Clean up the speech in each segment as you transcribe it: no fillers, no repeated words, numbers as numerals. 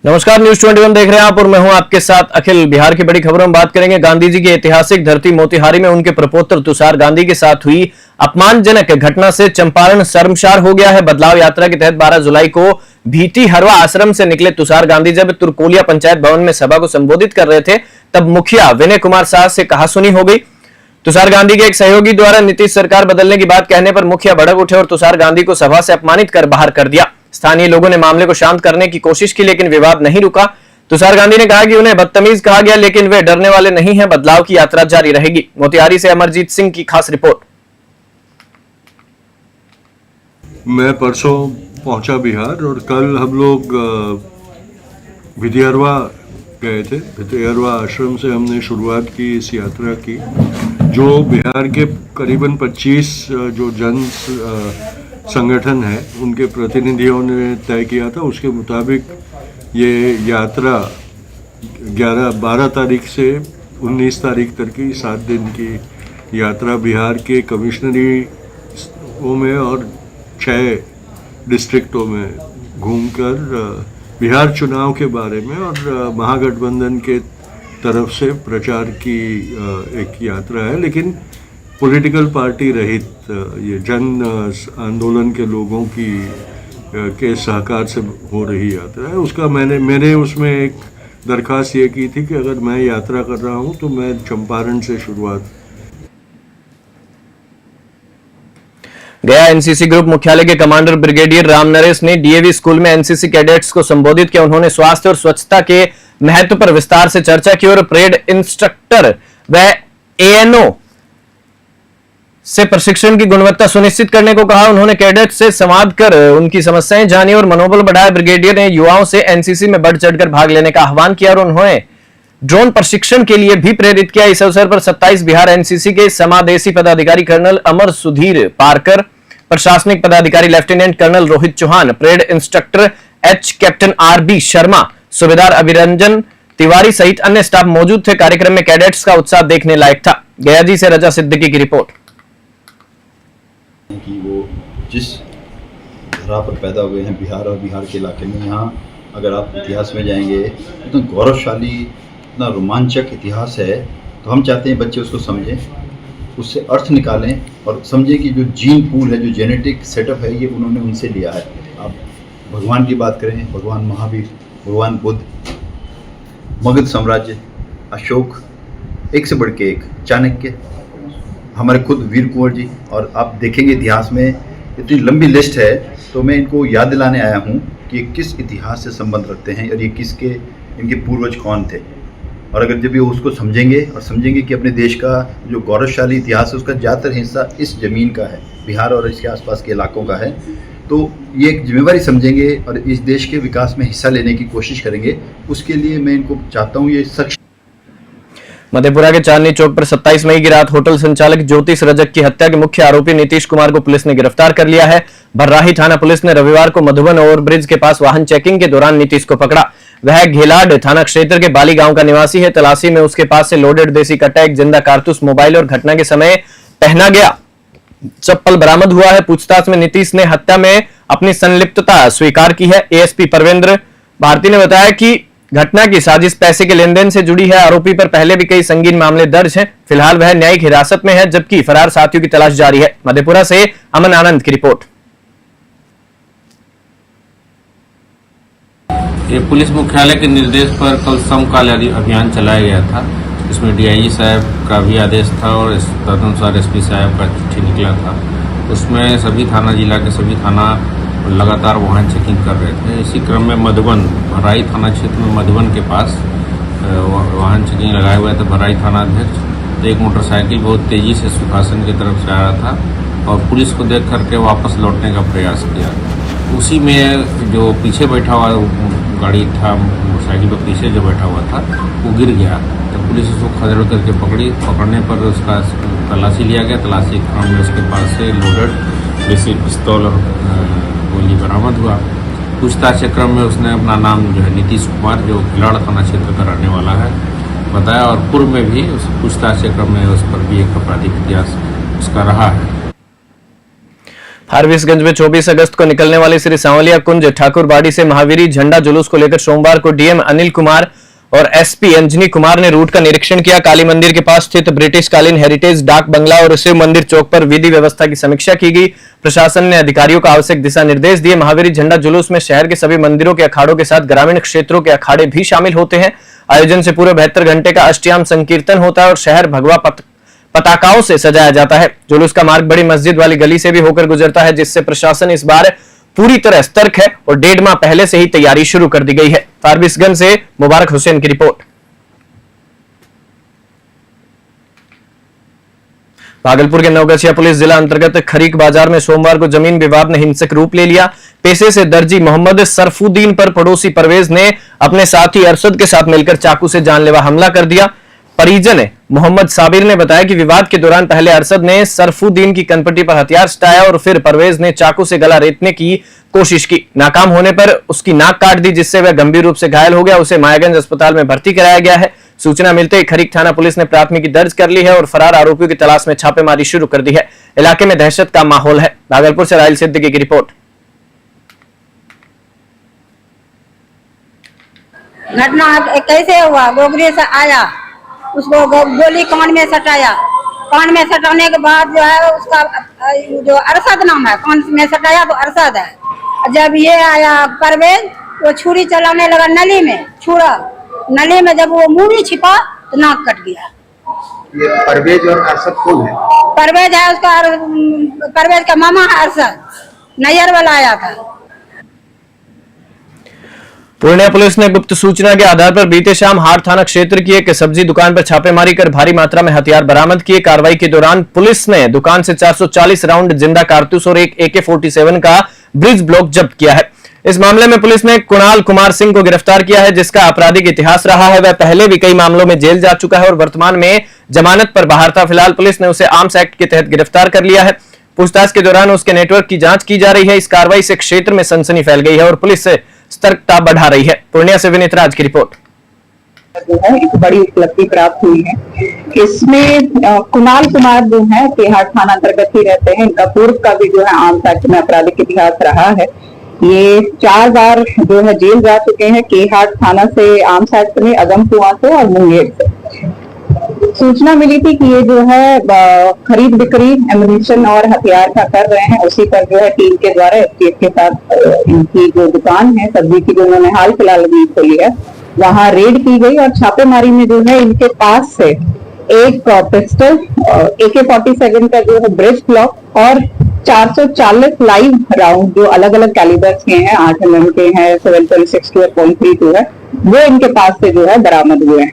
नमस्कार, न्यूज 21 देख रहे हैं आप और मैं हूं आपके साथ अखिल। बिहार की बड़ी खबरों में बात करेंगे। गांधी जी की ऐतिहासिक धरती मोतिहारी में उनके प्रपौत्र तुषार गांधी के साथ हुई अपमानजनक घटना से चंपारण शर्मसार हो गया है। बदलाव यात्रा के तहत 12 जुलाई को भीटी हरवा आश्रम से निकले तुषार गांधी जब तुरकोलिया पंचायत भवन में सभा को संबोधित कर रहे थे, तब मुखिया विनय कुमार शाह से कहासुनी हो गई। तुषार गांधी के एक सहयोगी द्वारा नीतीश सरकार बदलने की बात कहने पर मुखिया भड़क उठे और तुषार गांधी को सभा से अपमानित कर बाहर कर दिया। स्थानीय लोगों ने मामले को शांत करने की कोशिश की, लेकिन विवाद नहीं रुका। तुषार गांधी ने कहा कि उन्हें बदतमीज कहा गया, लेकिन वे डरने वाले नहीं हैं। बदलाव की यात्रा जारी रहेगी। मोतिहारी से अमरजीत सिंह की खास रिपोर्ट। मैं परसों पहुंचा बिहार और कल हम लोग भितिहरवा गए थे। भितिहरवा आश्रम से हमने शुरुआत की इस यात्रा की, जो बिहार के करीबन 25 जो जन संगठन है उनके प्रतिनिधियों ने तय किया था। उसके मुताबिक ये यात्रा 12 तारीख से 19 तारीख तक की 7 दिन की यात्रा बिहार के कमिश्नरीओं में और 6 डिस्ट्रिक्टों में घूमकर बिहार चुनाव के बारे में और महागठबंधन के तरफ से प्रचार की एक यात्रा है, लेकिन पॉलिटिकल पार्टी रहित ये जन आंदोलन के लोगों की के सहकार से हो रही यात्रा है। उसका मैंने उसमें एक दरखास्त ये की थी कि अगर मैं यात्रा कर रहा हूं तो मैं चंपारण से शुरुआत। गया एनसीसी ग्रुप मुख्यालय के कमांडर ब्रिगेडियर राम नरेश ने डीएवी स्कूल में एनसीसी कैडेट्स को संबोधित किया। उन्होंने स्वास्थ्य और स्वच्छता के महत्व पर विस्तार से चर्चा की और परेड इंस्ट्रक्टर व एएनओ से प्रशिक्षण की गुणवत्ता सुनिश्चित करने को कहा। उन्होंने कैडेट से संवाद कर उनकी समस्याएं जानी और मनोबल बढ़ाया। ब्रिगेडियर ने युवाओं से एनसीसी में बढ़ चढ़कर भाग लेने का आह्वान किया और उन्होंने ड्रोन प्रशिक्षण के लिए भी प्रेरित किया। इस अवसर पर 27 बिहार एनसीसी के समादेशी पदाधिकारी कर्नल अमर सुधीर पारकर, प्रशासनिक पदाधिकारी lieutenant colonel Rohit Chauhan, parade instructor H captain R B Sharma, सूबेदार अभिरंजन तिवारी सहित अन्य स्टाफ मौजूद थे। कार्यक्रम में कैडेट्स का उत्साह देखने लायक था। गया जी से रजा सिद्दीकी की रिपोर्ट। कि वो जिस धरा पर पैदा हुए हैं बिहार और बिहार के इलाके में, यहाँ अगर आप इतिहास में जाएंगे इतना गौरवशाली, इतना रोमांचक इतिहास है। तो हम चाहते हैं बच्चे उसको समझें, उससे अर्थ निकालें और समझें कि जो जीन पूल है, जो जेनेटिक सेटअप है, ये उन्होंने उनसे लिया है। आप भगवान की बात करें, भगवान महावीर, भगवान बुद्ध, मगध साम्राज्य, अशोक, एक से बढ़ के एक, चाणक्य, हमारे खुद वीर कुंवर जी, और आप देखेंगे इतिहास में इतनी लंबी लिस्ट है। तो मैं इनको याद दिलाने आया हूँ कि किस इतिहास से संबंध रखते हैं और ये किसके, इनके पूर्वज कौन थे। और अगर जब ये उसको समझेंगे और समझेंगे कि अपने देश का जो गौरवशाली इतिहास है उसका ज़्यादातर हिस्सा इस ज़मीन का है, बिहार और इसके आसपास के इलाकों का है, तो ये एक जिम्मेवारी समझेंगे और इस देश के विकास में हिस्सा लेने की कोशिश करेंगे। उसके लिए मैं इनको चाहता हूँ ये सक्षम। मधेपुरा के चांदनी चौक पर 27 मई की रात होटल संचालक ज्योतिष रजक की हत्या के मुख्य आरोपी नीतीश कुमार को पुलिस ने गिरफ्तार कर लिया है। भर्राही थाना पुलिस ने रविवार को मधुबन ओवरब्रिज के पास वाहन चेकिंग के दौरान नीतीश को पकड़ा। वह घेलाड थाना क्षेत्र के बाली गांव का निवासी है। तलाशी में उसके पास से लोडेड देसी कट्टा, एक जिंदा कारतूस, मोबाइल और घटना के समय पहना गया चप्पल बरामद हुआ है। पूछताछ में नीतीश ने हत्या में अपनी संलिप्तता स्वीकार की है। एएसपी परवेंद्र भारती ने बताया कि घटना की साजिश पैसे के लेनदेन से जुड़ी है। आरोपी पर पहले भी कई संगीन मामले दर्ज हैं। फिलहाल वह न्यायिक हिरासत में है, जबकि फरार साथियों की तलाश जारी है। मधेपुरा से अमन आनंद की रिपोर्ट। ये पुलिस मुख्यालय के निर्देश पर कल समकाल अभियान चलाया गया था। इसमें डीआईजी साहब का भी आदेश था और तदनुसार एसपी साहब का चिट्ठी निकला था। उसमें सभी थाना, जिला के सभी थाना लगातार वाहन चेकिंग कर रहे थे। इसी क्रम में मधुबन, भराई थाना क्षेत्र में मधुबन के पास वाहन चेकिंग लगाए हुए थे। भराई थाना अध्यक्ष एक मोटरसाइकिल बहुत तेजी से सुखासन की तरफ से आ रहा था और पुलिस को देख करके वापस लौटने का प्रयास किया। उसी में जो पीछे बैठा हुआ गाड़ी था, मोटरसाइकिल पर पीछे जो बैठा हुआ था, वो गिर गया। तो पुलिस उसको खदेड़ करके पकड़ने पर उसका तलाशी लिया गया। तलाशी क्रम में उसके पास से लोडेड देसी पिस्तौल और गोली बरामद हुआ। पूछताछ के क्रम में उसने अपना नाम जो है नीतीश कुमार, जो खिलाड़ थाना क्षेत्र का रहने वाला है, बताया और पूर्व में भी उस पूछताछ के क्रम में उस पर भी एक आपराधिक इतिहास उसका रहा है। फारबिसगंज में 24 अगस्त को निकलने वाले श्री सांवलिया कुंज ठाकुरबाड़ी से महावीरी झंडा जुलूस को लेकर सोमवार को डीएम अनिल कुमार और एसपी अंजनी कुमार ने रूट का निरीक्षण किया। काली मंदिर के पास स्थित ब्रिटिश कालीन हेरिटेज डाक बंगला और शिव मंदिर चौक पर विधि व्यवस्था की समीक्षा की गई। प्रशासन ने अधिकारियों को आवश्यक दिशा निर्देश दिए। महावीरी झंडा जुलूस में शहर के सभी मंदिरों के अखाड़ों के साथ ग्रामीण क्षेत्रों के अखाड़े भी शामिल होते हैं। आयोजन से पूरे 72 घंटे का अष्टयाम संकीर्तन होता है और शहर भगवा पताकाओं से सजाया जाता है। जुलूस का मार्ग बड़ी मस्जिद वाली गली से भी होकर गुजरता है, जिससे प्रशासन इस बार पूरी तरह सतर्क है और 1.5 माह पहले से ही तैयारी शुरू कर दी गई है। फारबिसगंज से मुबारक हुसैन की रिपोर्ट। भागलपुर के नवगछिया पुलिस जिला अंतर्गत खरीक बाजार में सोमवार को जमीन विवाद ने हिंसक रूप ले लिया। पेशे से दर्जी मोहम्मद सरफुद्दीन पर पड़ोसी परवेज ने अपने साथी अरशद के साथ मिलकर चाकू से जानलेवा हमला कर दिया। परिजन मोहम्मद साबिर ने बताया कि विवाद के दौरान पहले अरशद ने सरफुद्दीन की कनपट्टी पर हथियार सटाया और फिर परवेज ने चाकू से गला रेतने की कोशिश की। नाकाम होने पर उसकी नाक काट दी, जिससे वह गंभीर रूप से घायल हो गया। उसे मायागंज अस्पताल में भर्ती कराया गया है। सूचना मिलते ही खरीक थाना पुलिस ने प्राथमिकी दर्ज कर ली है और फरार आरोपियों की तलाश में छापेमारी शुरू कर दी है। इलाके में दहशत का माहौल है। भागलपुर से राहिल सिद्दीकी की रिपोर्ट। घटना कैसे हुआ? गोगरी से आया, उसको गोली कान में सटाया। कान में सटाने के बाद जो है उसका जो अरशद नाम है, कान में सटाया तो अरशद है। जब ये आया परवेज, वो छुरी चलाने लगा नली में, छुरा नली में जब वो मुड़ी छिपा तो नाक कट गया। ये परवेज और अरशद कौन है? परवेज है उसका, परवेज का मामा है अरशद, नैयर वाला आया था। पूर्णिया पुलिस ने गुप्त सूचना के आधार पर बीते शाम हाट थाना क्षेत्र की एक सब्जी दुकान पर छापेमारी कर भारी मात्रा में हथियार बरामद किए। कार्रवाई के दौरान पुलिस ने दुकान से 440 राउंड जिंदा कारतूस और एक AK-47 का ब्रिज ब्लॉक जब्त किया है। इस मामले में पुलिस ने कुणाल कुमार सिंह को गिरफ्तार किया है, जिसका आपराधिक इतिहास रहा है। वह पहले भी कई मामलों में जेल जा चुका है और वर्तमान में जमानत पर बाहर था। फिलहाल पुलिस ने उसे आर्म्स एक्ट के तहत गिरफ्तार कर लिया है। पूछताछ के दौरान उसके नेटवर्क की जांच की जा रही है। इस कार्रवाई से क्षेत्र में सनसनी फैल गई है और पुलिस से सतर्कता बढ़ा रही है। पूर्णिया से विनीत राज की रिपोर्ट। जो है एक बड़ी उपलब्धि प्राप्त हुई है। इसमें कुणाल कुमार जो है केहाट थाना अंतर्गत ही रहते हैं। इनका पूर्व का भी जो है आर्म्स एक्ट में आपराधिक इतिहास रहा है। ये 4 बार जो है जेल जा चुके हैं, केहाट थाना से आर्म्स एक्ट में, अगमकुआं से और मुंगेर से। सूचना मिली थी कि ये जो है खरीद बिक्री एमुनिशन और हथियार का कर रहे हैं। उसी पर जो है टीम के द्वारा एसटीएफ के साथ इनकी जो दुकान है सब्जी की, जो उन्होंने हाल फिलहाल अभी खोली है, वहां रेड की गई और छापेमारी में जो है इनके पास से एक पिस्टल, AK-47 का जो है ब्रिज ब्लॉक और 440 लाइव राउंड जो अलग अलग कैलिबर्स के हैं, 8mm के हैं, 7.62 और .32 है, वो इनके पास से जो है बरामद हुए हैं।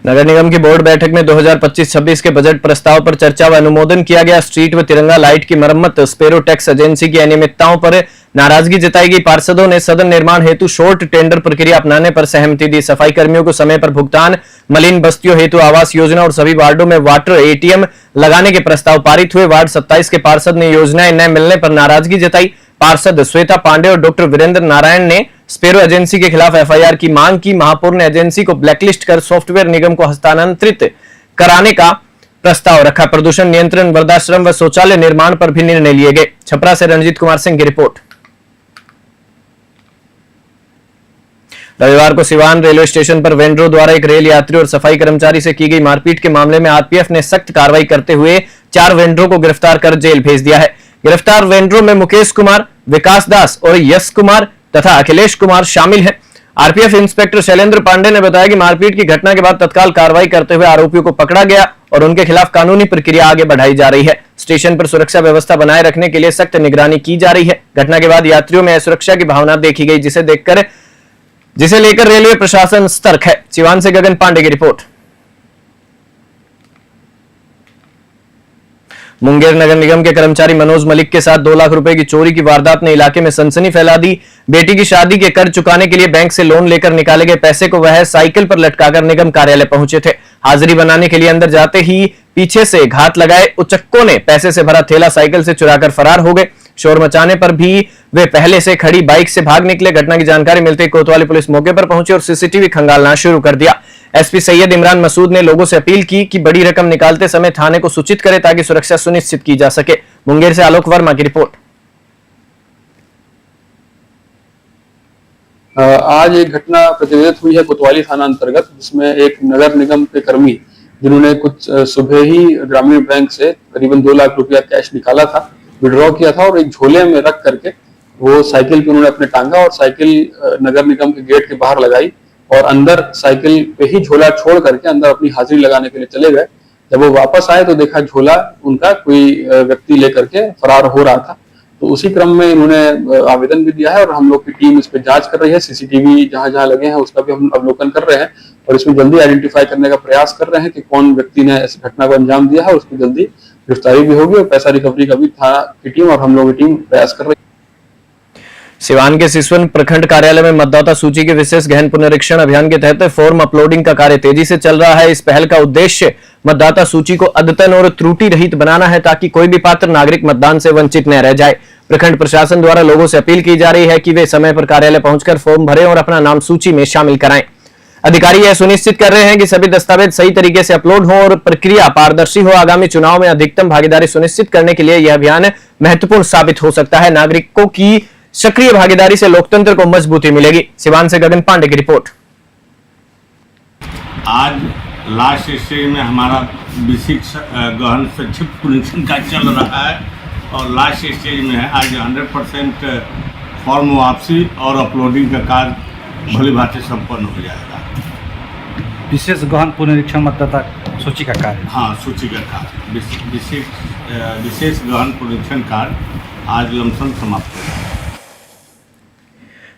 नगर निगम की बोर्ड बैठक में 2025-26 के बजट प्रस्ताव पर चर्चा व अनुमोदन किया गया। स्ट्रीट व तिरंगा लाइट की मरम्मत, स्पेरो टैक्स एजेंसी की अनियमितताओं पर नाराजगी जताई गई। पार्षदों ने सदन निर्माण हेतु शॉर्ट टेंडर प्रक्रिया अपनाने पर सहमति दी। सफाई कर्मियों को समय पर भुगतान, मलिन बस्तियों हेतु आवास योजना और सभी वार्डों में वाटर ATM लगाने के प्रस्ताव पारित हुए। वार्ड 27 के पार्षद ने योजनाएं न मिलने पर नाराजगी जताई। पार्षद श्वेता पांडे और डॉक्टर वीरेंद्र नारायण ने स्पेरो एजेंसी के खिलाफ FIR की मांग की। महापौर ने एजेंसी को ब्लैकलिस्ट कर सॉफ्टवेयर निगम को हस्तांतरित कराने का प्रस्ताव रखा। प्रदूषण नियंत्रण, वृद्धाश्रम व शौचालय निर्माण पर भी निर्णय लिए गए। छपरा से रणजीत कुमार सिंह की रिपोर्ट। रविवार को सिवान रेलवे स्टेशन पर वेंडरों द्वारा एक रेल यात्री और सफाई कर्मचारी से की गई मारपीट के मामले में RPF ने सख्त कार्रवाई करते हुए 4 वेंडरों को गिरफ्तार कर जेल भेज दिया है। गिरफ्तार वेंडरों में मुकेश कुमार, विकास दास और यश कुमार तथा अखिलेश कुमार शामिल हैं। RPF इंस्पेक्टर शैलेंद्र पांडे ने बताया कि मारपीट की घटना के बाद तत्काल कार्रवाई करते हुए आरोपियों को पकड़ा गया और उनके खिलाफ कानूनी प्रक्रिया आगे बढ़ाई जा रही है। स्टेशन पर सुरक्षा व्यवस्था बनाए रखने के लिए सख्त निगरानी की जा रही है। घटना के बाद यात्रियों में असुरक्षा की भावना देखी गई, जिसे लेकर रेलवे प्रशासन सतर्क है। सिवान से गगन पांडे की रिपोर्ट। मुंगेर नगर निगम के कर्मचारी मनोज मलिक के साथ 2 लाख रुपए की चोरी की वारदात ने इलाके में सनसनी फैला दी। बेटी की शादी के कर्ज चुकाने के लिए बैंक से लोन लेकर निकाले गए पैसे को वह साइकिल पर लटकाकर निगम कार्यालय पहुंचे थे। हाजिरी बनाने के लिए अंदर जाते ही पीछे से घात लगाए उचक्कों ने पैसे से भरा थैला साइकिल से चुराकर फरार हो गए। शोर मचाने पर भी वे पहले से खड़ी बाइक से भाग निकले। घटना की जानकारी मिलते ही कोतवाली पुलिस मौके पर पहुंची और CCTV खंगालना शुरू कर दिया। एसपी सैयद इमरान मसूद ने लोगों से अपील की कि बड़ी रकम निकालते समय थाने को सूचित करें ताकि सुरक्षा सुनिश्चित की जा सके। मुंगेर से आलोक वर्मा की रिपोर्ट। आज एक घटना प्रतिवेदित हुई है कोतवाली थाना अंतर्गत, जिसमें एक नगर निगम के कर्मी जिन्होंने कुछ सुबह ही ग्रामीण बैंक से करीबन 2 लाख रुपया कैश निकाला था, विड्रॉ किया था और एक झोले में रख करके वो साइकिल पे उन्होंने अपने टांगा और साइकिल नगर निगम के गेट के बाहर लगाई और अंदर साइकिल पे ही झोला छोड़ करके अंदर अपनी हाजिरी लगाने के लिए चले गए। जब वो वापस आए तो देखा झोला उनका कोई व्यक्ति लेकर के फरार हो रहा था। तो उसी क्रम में इन्होंने आवेदन भी दिया है और हम लोग की टीम इस पे जांच कर रही है। सीसीटीवी जहां जहां लगे हैं उसका भी हम अवलोकन कर रहे हैं और इसमें जल्दी आइडेंटिफाई करने का प्रयास कर रहे हैं कि कौन व्यक्ति ने इस घटना को अंजाम दिया है। उसकी जल्दी गिरफ्तारी भी होगी और पैसा रिकवरी का भी थाना की टीम और हम लोग की टीम प्रयास कर रही है। सिवान के सिसवन प्रखंड कार्यालय में मतदाता सूची के विशेष गहन पुनरीक्षण अभियान के तहत फॉर्म अपलोडिंग का कार्य तेजी से चल रहा है। इस पहल का उद्देश्य मतदाता सूची को अद्यतन और त्रुटि रहित बनाना है ताकि कोई भी पात्र नागरिक मतदान से वंचित न रह जाए। प्रखंड प्रशासन द्वारा लोगों से अपील की जा रही है कि वे समय पर कार्यालय पहुंचकर फॉर्म भरें और अपना नाम सूची में शामिल कराएं। अधिकारी यह सुनिश्चित कर रहे हैं कि सभी दस्तावेज सही तरीके से अपलोड हो और प्रक्रिया पारदर्शी हो। आगामी चुनाव में अधिकतम भागीदारी सुनिश्चित करने के लिए यह अभियान महत्वपूर्ण साबित हो सकता है। नागरिकों की सक्रिय भागीदारी से लोकतंत्र को मजबूती मिलेगी। सिवान से गगन पांडे की रिपोर्ट। आज लास्ट स्टेज में हमारा बेसिक गहन संक्षिप्त पुनरीक्षण का चल रहा है और लास्ट स्टेज में है। आज 100% फॉर्म वापसी और अपलोडिंग का कार्य भली भांति संपन्न हो जाएगा। विशेष गहन पुनरीक्षण मतदाता सूची का कार्य, हाँ, सूची का कार्य विशेष गहन पुनरीक्षण कार्य आज लमसम समाप्त हो जाएगा।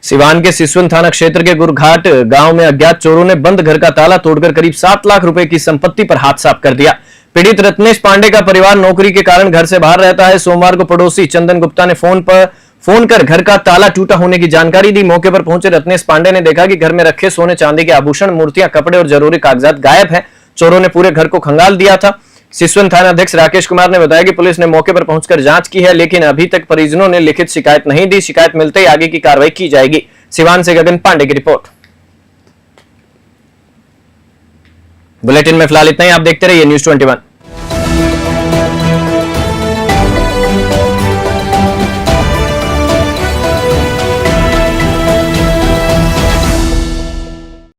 सिवान के सिसवन थाना क्षेत्र के गुरघाट गांव में अज्ञात चोरों ने बंद घर का ताला तोड़कर करीब 7 लाख रुपए की संपत्ति पर हाथ साफ कर दिया। पीड़ित रत्नेश पांडे का परिवार नौकरी के कारण घर से बाहर रहता है। सोमवार को पड़ोसी चंदन गुप्ता ने फोन कर घर का ताला टूटा होने की जानकारी दी। मौके पर पहुंचे रत्नेश पांडे ने देखा कि घर में रखे सोने चांदी के आभूषण, मूर्तियां, कपड़े और जरूरी कागजात गायब हैं। चोरों ने पूरे घर को खंगाल दिया था। सिसवन थाना अध्यक्ष राकेश कुमार ने बताया कि पुलिस ने मौके पर पहुंचकर जांच की है, लेकिन अभी तक परिजनों ने लिखित शिकायत नहीं दी। शिकायत मिलते ही आगे की कार्रवाई की जाएगी। सिवान से गगन पांडे की रिपोर्ट। बुलेटिन में फिलहाल इतना ही। आप देखते रहिए News 21।